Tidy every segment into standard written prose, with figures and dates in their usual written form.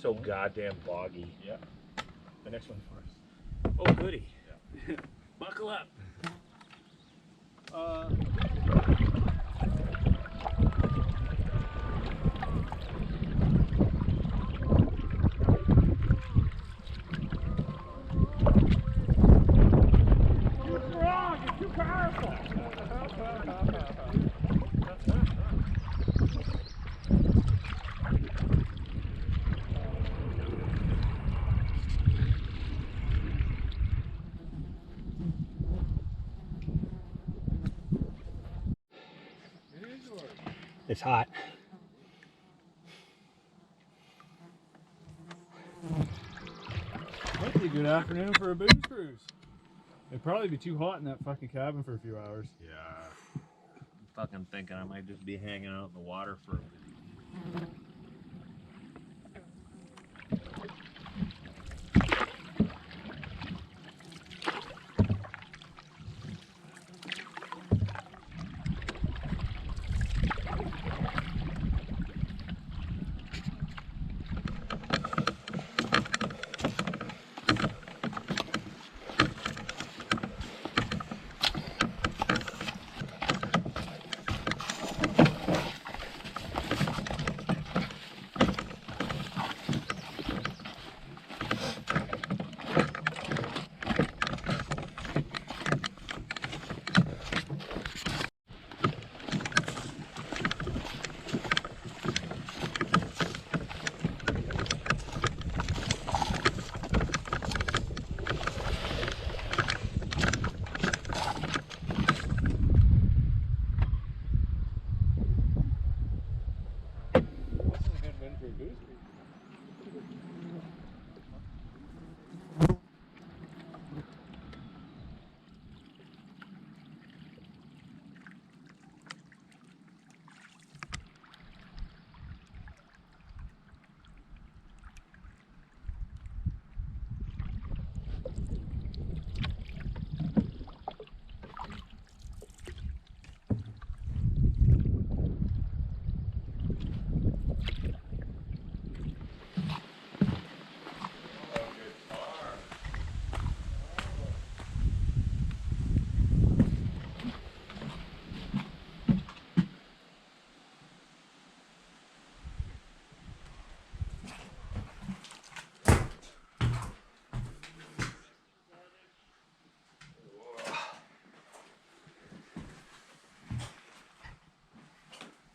so goddamn boggy. Yeah. The next one for us. Oh, goody. Yeah. Buckle up. What's wrong? You're too powerful. It's hot. Might be a good afternoon for a booze cruise. It'd probably be too hot in that fucking cabin for a few hours. Yeah. I'm fucking thinking I might just be hanging out in the water for a bit.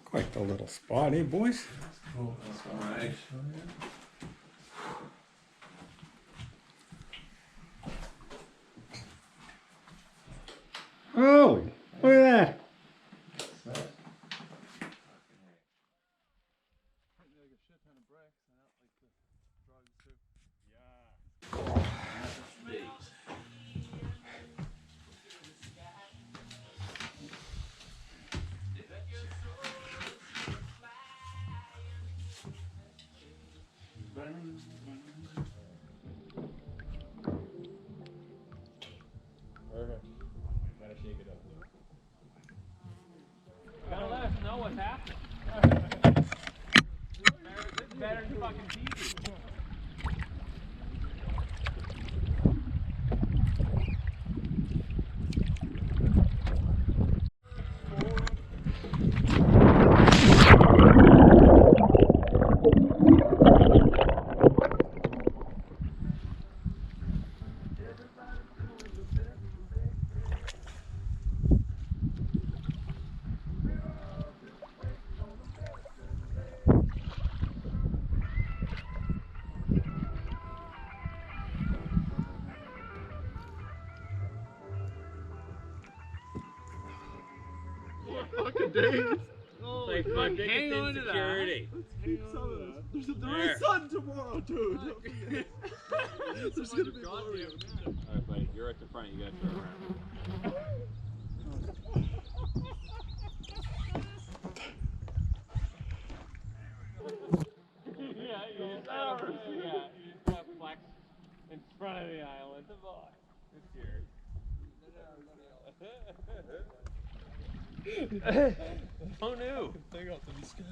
Quite the little spot, eh, boys? Oh, that's all right. Oh, look at that. Perfect. Gotta shake it up. Gotta let us know what's happening. Better than fucking TV. Fucking days. Like fucking hang on to security. Keep some of this. There is sun tomorrow, dude. Don't forget. There's gonna be more. Alright, buddy, you're at the front. You gotta turn around. Yeah, you just gotta flex in front of the island. It's yours. Who knew? Hang out to the sky.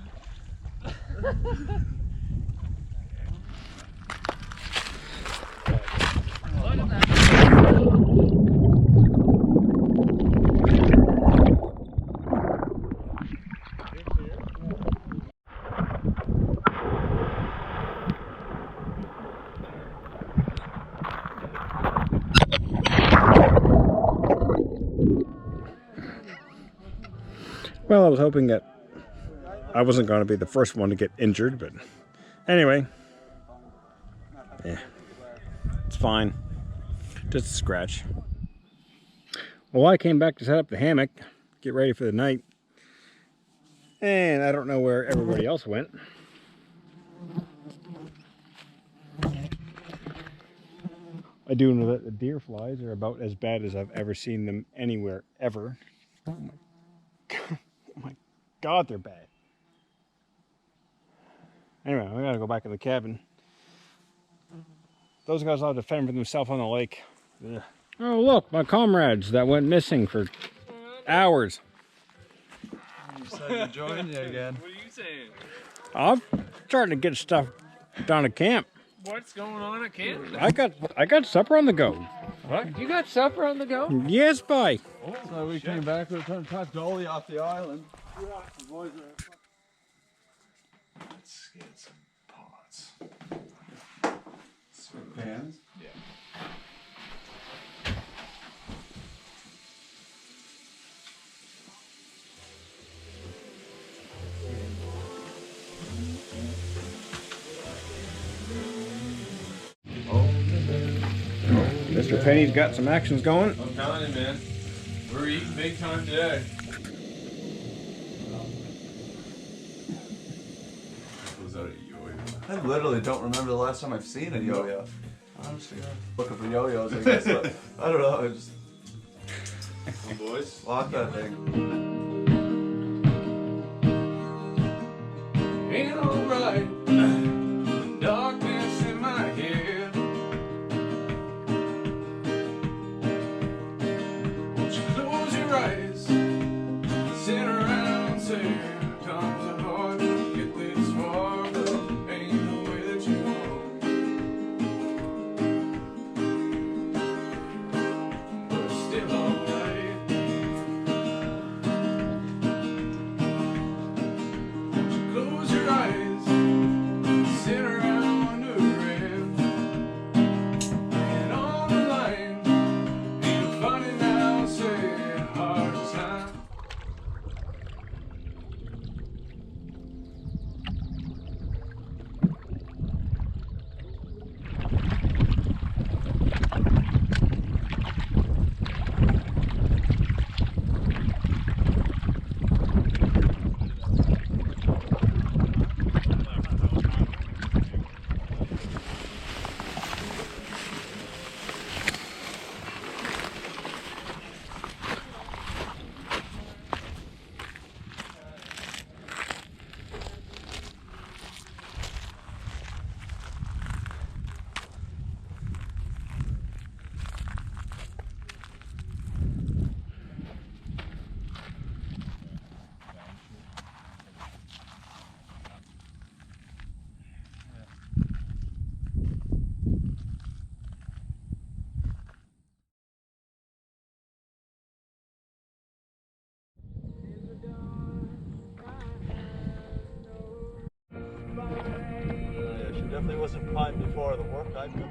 Well, I was hoping that I wasn't going to be the first one to get injured, but anyway. Yeah. It's fine. Just a scratch. Well, I came back to set up the hammock, get ready for the night. And I don't know where everybody else went. I do know that the deer flies are about as bad as I've ever seen them anywhere, ever. Oh my God, they're bad. Anyway, we gotta go back to the cabin. Those guys ought to fend for themselves on the lake. Ugh. Oh, look, my comrades that went missing for hours. You said to join you again. What are you saying? I'm starting to get stuff down at camp. What's going on at camp? I got supper on the go. What? You got supper on the go? Yes, bye. So we came back with a ton of Dolly off the island. Let's get some pots. Some pans? Yeah. Mr. Penny's got some actions going. I'm telling you, man. We're eating big time today. Was that a yo-yo? I literally don't remember the last time I've seen a yo-yo. Honestly, I'm looking for yo-yos, I guess. But I don't know. I just Boys. lock that thing. Ain't alright. Darkness in my head. Won't you close your eyes? Sit around, say, times are hard to get this far, but ain't the way that you want. But it's still alright. Won't you close your eyes? Sit around wondering. And on the line, ain't it funny now, say, hard time. Yeah, she definitely wasn't fine before the work I did.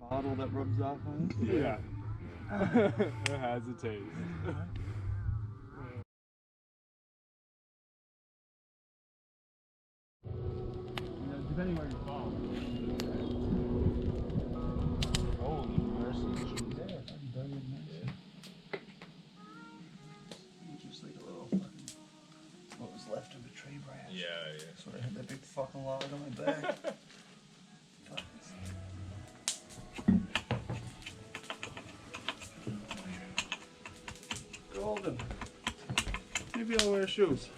Bottle that rubs off on it? Yeah. It has a taste. Depending where you fall. Holy mercy. log on my back. Fuck. Golden. Maybe I'll wear shoes.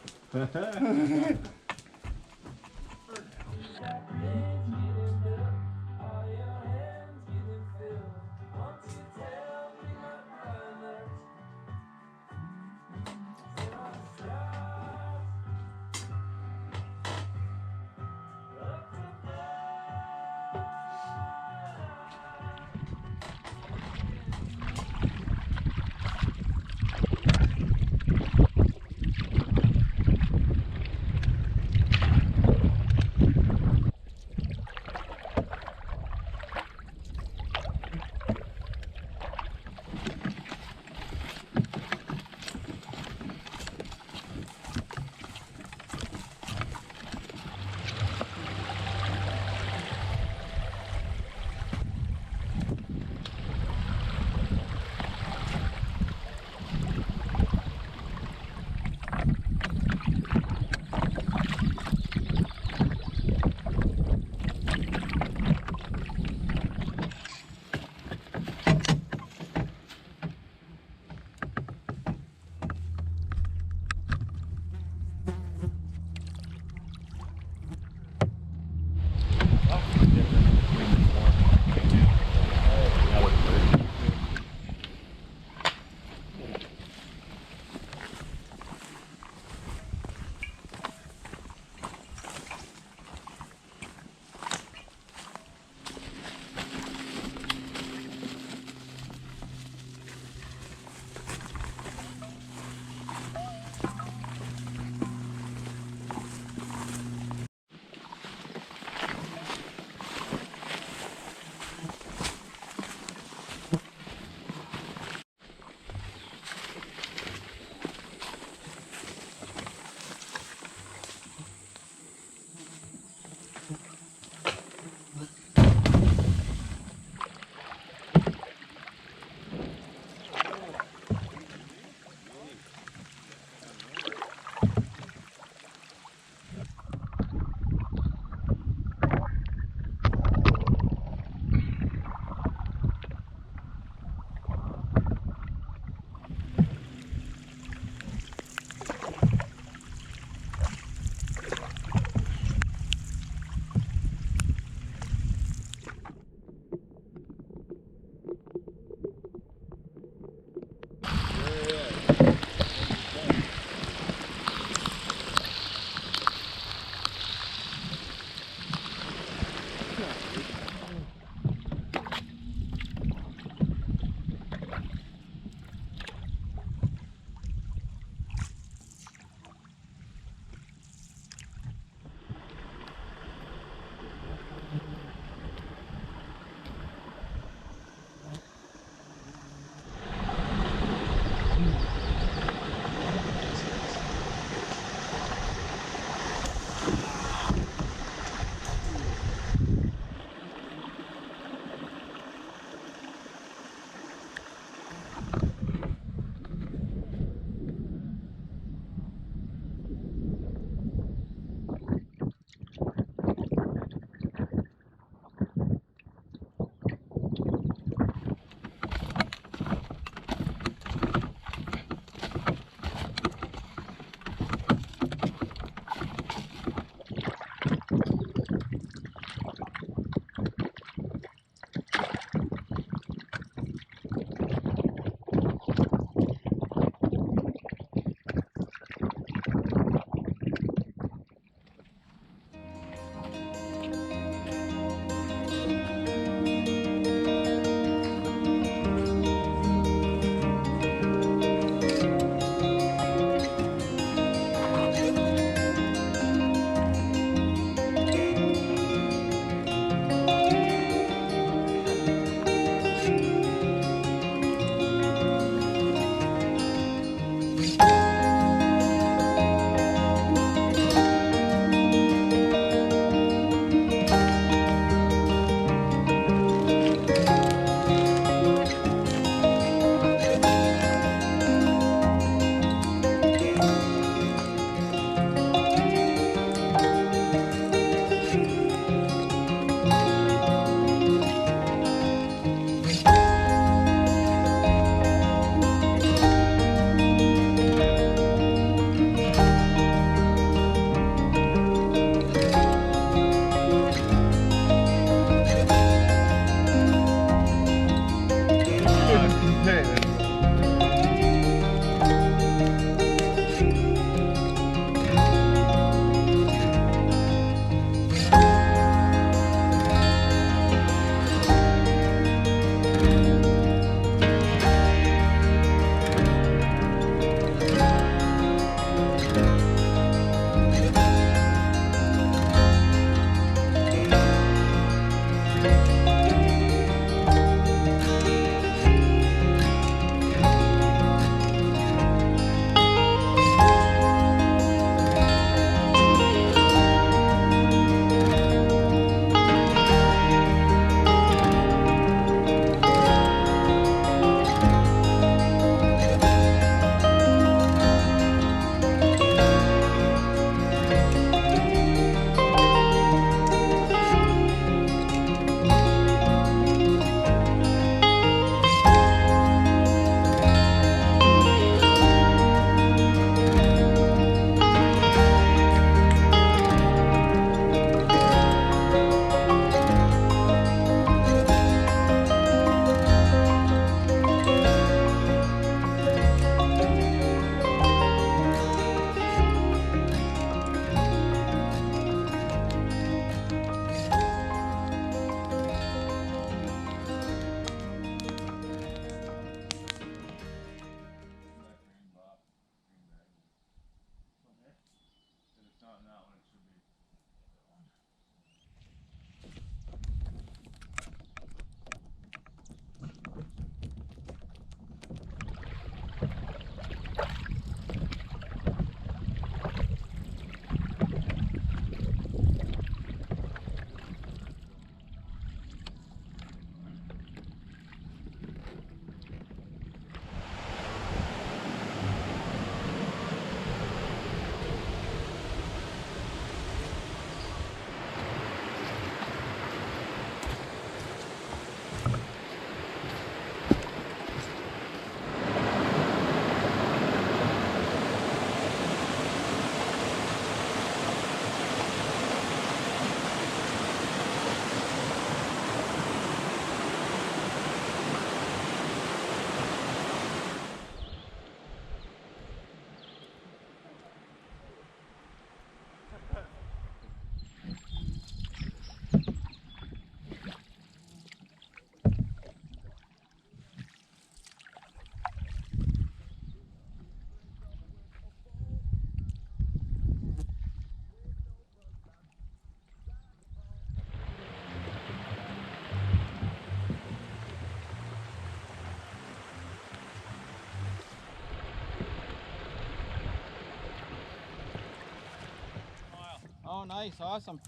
nice, awesome.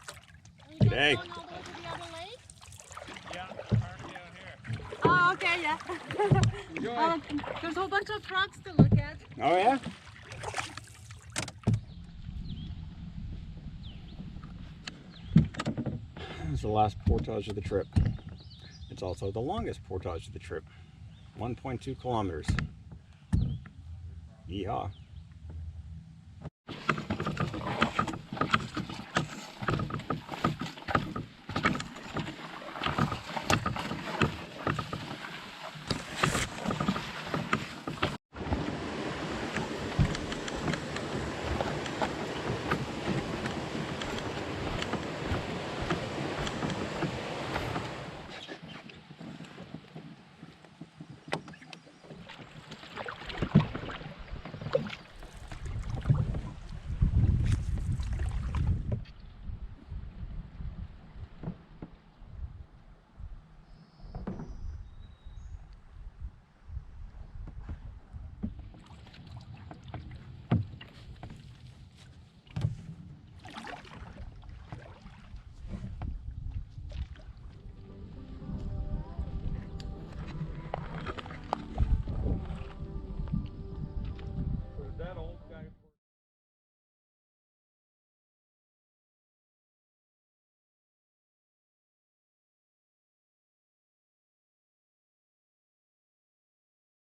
Are you G'day. guys going all the way to the other lake? Yeah, park down here. Oh, okay, yeah. Enjoy. There's a whole bunch of rocks to look at. Oh yeah? This is the last portage of the trip. It's also the longest portage of the trip. 1.2 kilometers. Yeehaw.